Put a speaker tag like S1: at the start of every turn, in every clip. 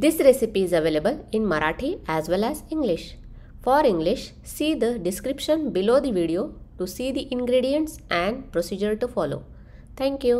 S1: This recipe is available in Marathi as well as English. For English, see the description below the video to see the ingredients and procedure to follow. Thank you.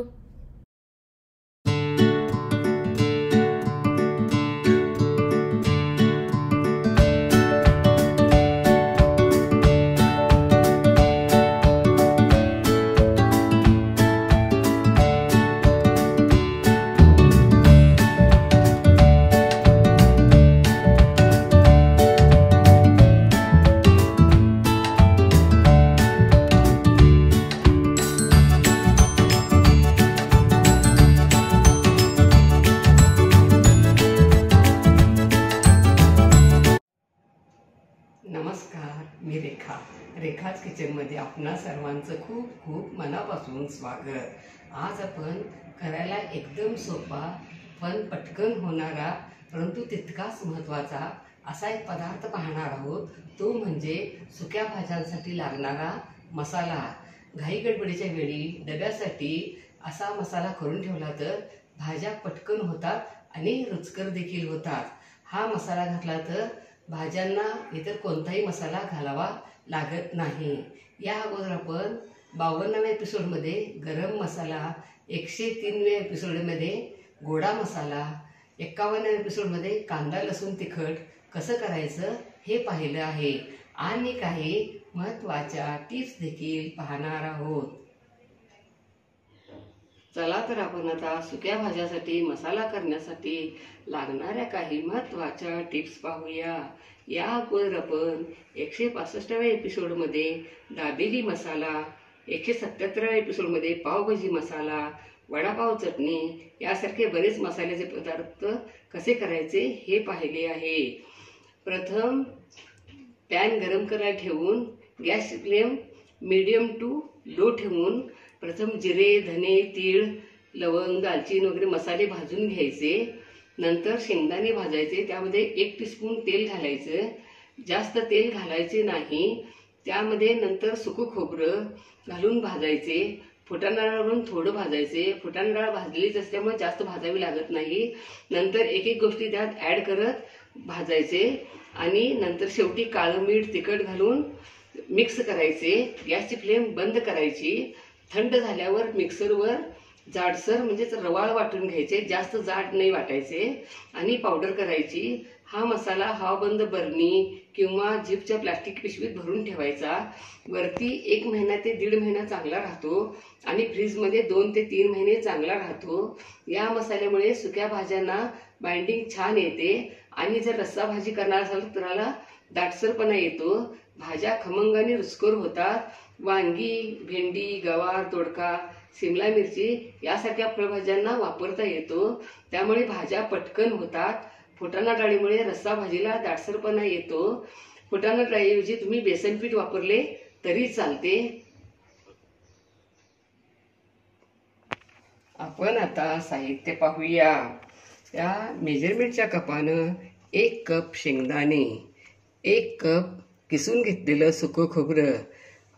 S2: नमस्कार, मी रेखाच किचनमध्ये आपणा सर्वांचं खूप खूप मनापासून स्वागत। आज आपण करायला एकदम सोपा पण पटकन होणारा परंतु तितकाच महत्त्वाचा असा एक पदार्थ पाहणार आहोत। तो म्हणजे सुक्या भाज्यांसाठी लागणारा मसाला। घाई गडबडीच्या वेळी डब्यासाठी असा मसाला करून ठेवला तर भाज्या पटकन होतात आणि रुचकर देखील होतात। हा मसाला घातला तर भाज्यांना इतर कोणताही मसाला घालावा लागत नाही। या अगोदर आपण 52व्या एपिसोडमध्ये गरम मसाला, 103व्या एपिसोडमध्ये गोडा मसाला, 51व्या एपिसोडमध्ये कांदा लसूण तिखट कसं करायचं हे पाहिलं आहे आणि काही महत्त्वाच्या टिप्स देखील पाहणार आहोत। चला तर आपण आता सुक्या भाज्यासाठी मसाला करण्यासाठी लागणाऱ्या काही महत्त्वाच्या टिप्स पाहूया। या अगोदर आपण 165व्या एपिसोडमध्ये दाबेली मसाला, 177व्या एपिसोडमध्ये पावभाजी मसाला, वडापाव चटणी यासारखे बरेच मसाल्याचे पदार्थ कसे करायचे हे पाहिले आहे। प्रथम पॅन गरम करायला ठेवून gas flame medium to low ठेवून प्रथम जिरे, धने, तीळ, लवंग, दालचीन वगैरे मसाले भाजून घ्यायचे। नंतर शेंगदाणे भाजायचे, त्यामध्ये 1 टीस्पून तेल घालायचं, जास्त तेल घालायचे नाही। त्यामध्ये नंतर सुकं खोबरं घालून भाजायचे, फुटाणा डाळ घालून थोडं भाजायचे। फुटाणा डाळ भाजलीच असल्यामुळे जास्त भाजावी लागत नाही। नंतर एक एक गोष्टी त्यात ॲड करत भाजायचे आणि नंतर शेवटी काळं मीठ, तिखट घालून मिक्स करायचे। गॅसची फ्लेम बंद करायची। थंड झाल्यावर मिक्सरवर जाडसर म्हणजेच रवाळ वाटून घ्यायचे, जास्त जाड नाही वाटायचे आणि पावडर करायची। हा मसाला हवाबंद बरणी किंवा जिपच्या प्लास्टिक पिशवीत भरून ठेवायचा। वरती 1 महिना ते 1.5 महिना चांगला राहतो आणि फ्रीजमध्ये 2 ते 3 महिने चांगला राहतो। या मसाल्यामुळे सुक्या भाज्यांना बाइंडिंग छान येते आणि जर रस्सा भाजी करणार असाल तर त्याला दाटसरपणा येतो। भाज्या खमंग आणि रुचकर होतात। वांगी, भेंडी, गवार, दोडका, शिमला मिरची यासारख्या फळभाज्यांना वापरता येतो, त्यामुळे भाज्या पटकन होतात। फुटाणा डाळीमुळे रस्सा भाजीला दाटसरपणा येतो। फुटाणा डाळीऐवजी तुम्ही बेसन पीठ वापरले तरी चालते। आपण आता साहित्य पाहूया। त्या मेजरमेंटच्या कपानं 1 कप शेंगदाणे, 1 कप किसून घेतलेलं सुकं खोबरं,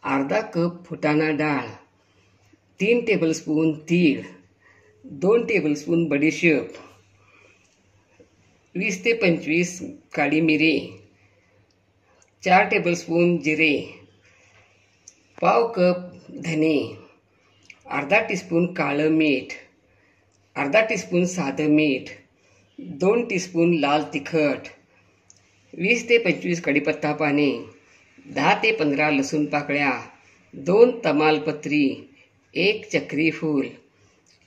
S2: अर्धा कप फुटाणा डाळ, 3 टेबलस्पून तीळ, 2 टेबलस्पून बडीशेप, 20 ते 25 काळी मिरी, 4 टेबलस्पून जिरे, पाव कप धने, अर्धा टीस्पून काळं मीठ, अर्धा टीस्पून साधं मीठ, 2 टीस्पून लाल तिखट, 20 ते 25 कढीपत्ता पाने, 10 ते 15 लसूण पाकळ्या, 2 तमालपत्री, 1 चक्री फूल,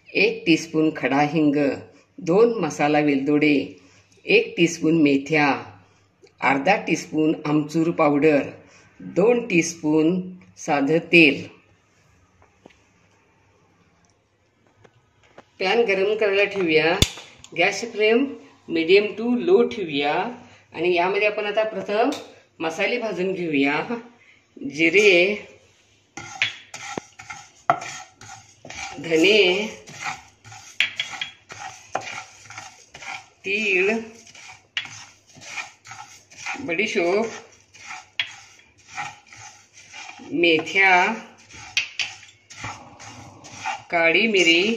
S2: 1 टीस्पून खडा हिंग, 2 मसाला वेलदोडे, 1 टीस्पून मेथ्या, अर्धा टीस्पून आमचूर पावडर, 2 टीस्पून साधं तेल। पॅन गरम करायला ठेवूया। Gas flame medium to low ठेवूया आणि यामध्ये आपण आता प्रथम मसाले भाजून घेऊया। जिरे, धने, तीळ, बडीशेप, मेथ्या, काळी मिरी,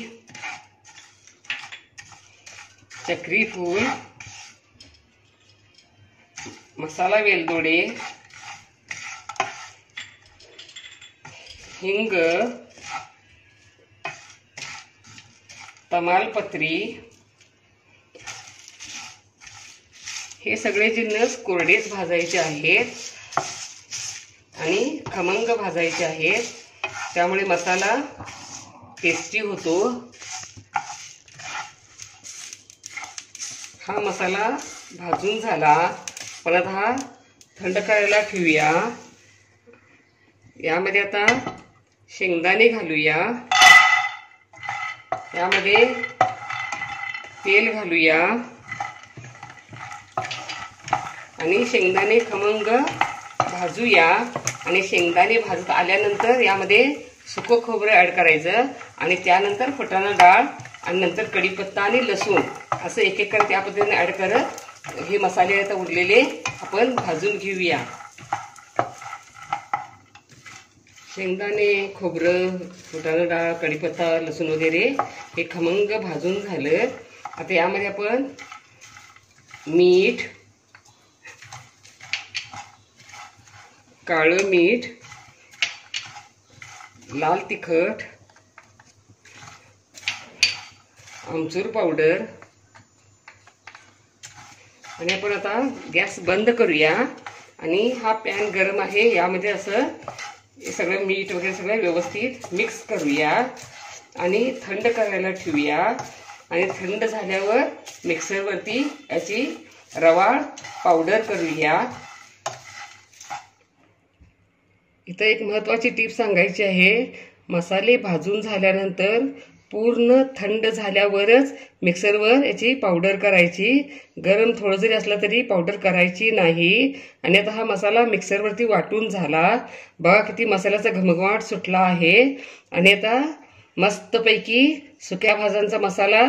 S2: चक्री फूल, मसाला वेलदोडे, हिंग, तमालपत्री हे सगळे जिन्नस कोरडेच भाजायचे आहेत आणि खमंग भाजायचे आहेत, त्यामुळे मसाला टेस्टी होतो। हा मसाला भाजून झाला, पण आता हा थंड करायला ठेवूया। यामध्ये आता शेंगदाणे घालूया, यामध्ये तेल घालूया आणि शेंगदाणे खमंग भाजूया। आणि शेंगदाणे भाजत आल्यानंतर यामध्ये सुकं खोबरं ॲड करायचं आणि त्यानंतर फुटाणा डाळ आणि नंतर कढीपत्ता आणि लसूण असं एक एक करत या पद्धतीने ॲड करत हे मसाले आता उरलेले आपण भाजून घेऊया। शेंगदाणे, खोबरं, फुटाणा डाळ, कढीपत्ता, लसूण वगैरे हे खमंग भाजून झालं। आता यामध्ये आपण मीठ, काळं मीठ, लाल तिखट, आमचूर पावडर आणि आपण आता गॅस बंद करूया आणि हा पॅन गरम आहे, यामध्ये असं हे सगळं मीठ वगैरे सगळं व्यवस्थित मिक्स करूया आणि थंड करायला ठेवूया। आणि थंड झाल्यावर मिक्सरवरती याची रवा पावडर करूया। इथं एक महत्त्वाची टिप सांगायची आहे, मसाले भाजून झाल्यानंतर पूर्ण थंड झाल्यावरच मिक्सरवर याची पावडर करायची, गरम थोडं जरी असलं तरी पावडर करायची नाही। आणि आता हा मसाला मिक्सरवरती वाटून झाला, बघा किती मसाल्याचा घमघमाट सुटला आहे। आणि आता मस्तपैकी सुक्या भाज्यांचा मसाला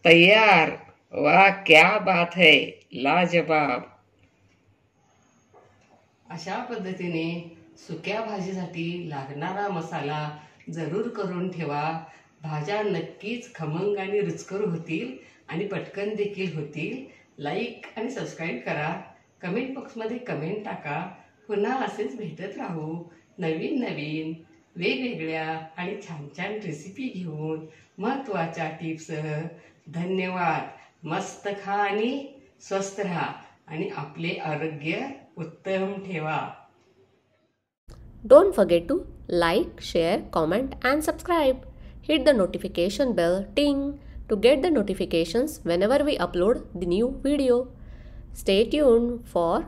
S2: तयार। वाह, क्या बात है, लाजवाब। अशा पद्धतीने सुक्या भाजीसाठी लागणारा मसाला जरूर करून ठेवा। भाज्या नक्कीच खमंग आणि रुचकर होतील आणि पटकन देखील होतील। लाईक आणि सबस्क्राईब करा, कमेंट बॉक्समध्ये कमेंट टाका। पुन्हा असेच भेटत राहू नवीन नवीन वेगवेगळ्या आणि छान छान रेसिपी घेऊन महत्त्वाच्या टिप्ससह। धन्यवाद। मस्त खा आणि स्वस्थ राहा आणि आपले आरोग्य उत्तम ठेवा।
S1: Don't forget to like, share, comment and subscribe. Hit the notification bell ting to get the notifications whenever we upload the new video. Stay tuned for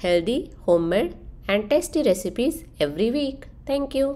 S1: healthy, homemade and tasty recipes every week. Thank you.